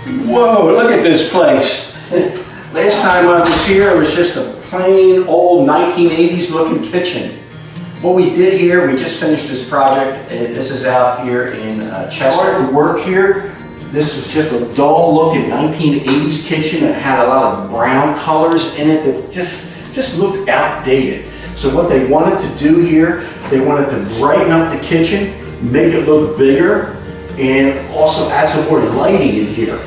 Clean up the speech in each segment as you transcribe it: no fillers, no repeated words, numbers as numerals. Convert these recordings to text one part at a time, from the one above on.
Whoa, look at this place. Last time I was here, it was just a plain old 1980s looking kitchen. What we did here, we just finished this project, and this is out here in Chester. We work here. This was just a dull looking 1980s kitchen that had a lot of brown colors in it that just looked outdated. So what they wanted to do here, they wanted to brighten up the kitchen, make it look bigger, and also add some more lighting in here.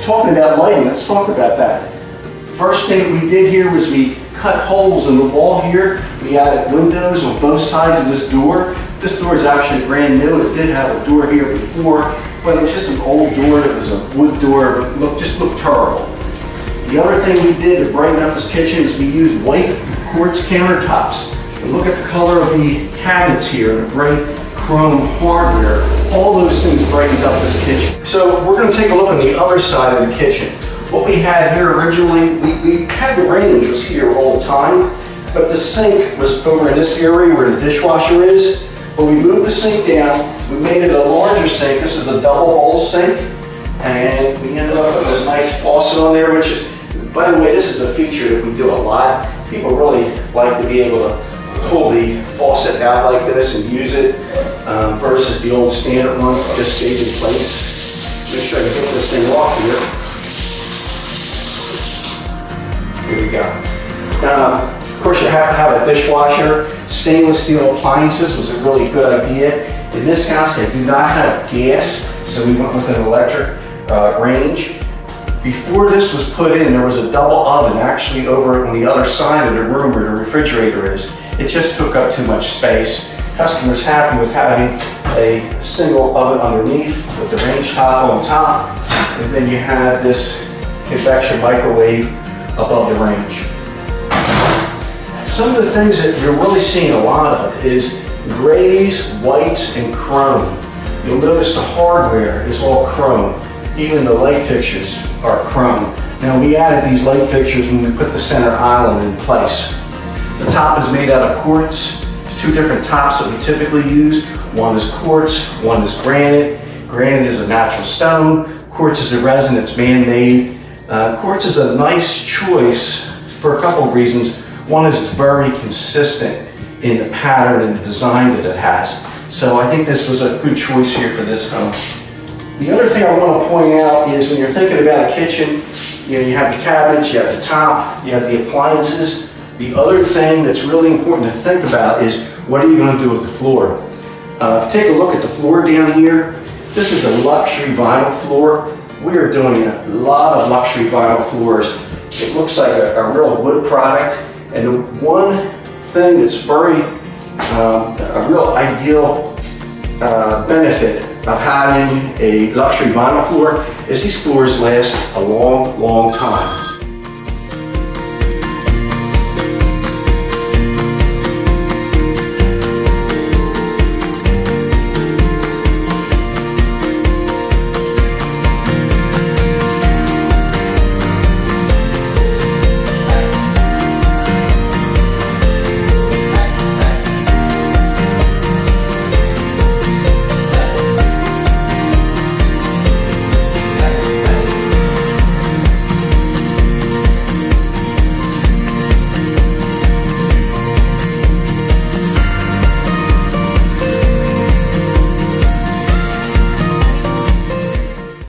Talking about lighting, let's talk about that. First thing we did here was we cut holes in the wall here. We added windows on both sides of this door. This door is actually brand new. It did have a door here before, but it was just an old door. It was a wood door. It just looked terrible. The other thing we did to brighten up this kitchen is we used white quartz countertops. And look at the color of the cabinets here, the bright chrome hardware. All those things brightened up this kitchen. So we're going to take a look on the other side of the kitchen. What we had here originally, we had the range was here all the time, but the sink was over in this area where the dishwasher is. But we moved the sink down, we made it a larger sink. This is a double bowl sink, and we ended up with this nice faucet on there, which is, by the way, this is a feature that we do a lot. People really like to be able to pull the faucet out like this and use it versus the old standard ones that just stayed in place. Make sure I can get this thing off here. Here we go. Of course, you have to have a dishwasher. Stainless steel appliances was a really good idea. In this house, they do not have gas, so we went with an electric range. Before this was put in, there was a double oven actually over on the other side of the room where the refrigerator is. It just took up too much space. Customers happy with having a single oven underneath with the range top on top, and then you have this convection microwave above the range. Some of the things that you're really seeing a lot of is grays, whites, and chrome. You'll notice the hardware is all chrome. Even the light fixtures are chrome. Now we added these light fixtures when we put the center island in place. The top is made out of quartz. There's two different tops that we typically use. One is quartz, one is granite. Granite is a natural stone. Quartz is a resin that's man-made. Quartz is a nice choice for a couple of reasons. One is it's very consistent in the pattern and the design that it has. So I think this was a good choice here for this home. The other thing I want to point out is when you're thinking about a kitchen, you have the cabinets, you have the top, you have the appliances. The other thing that's really important to think about is what are you going to do with the floor? Take a look at the floor down here. This is a luxury vinyl floor. We are doing a lot of luxury vinyl floors. It looks like a real wood product. And the one thing that's very, a real ideal benefit of having a luxury vinyl floor is these floors last a long, long time.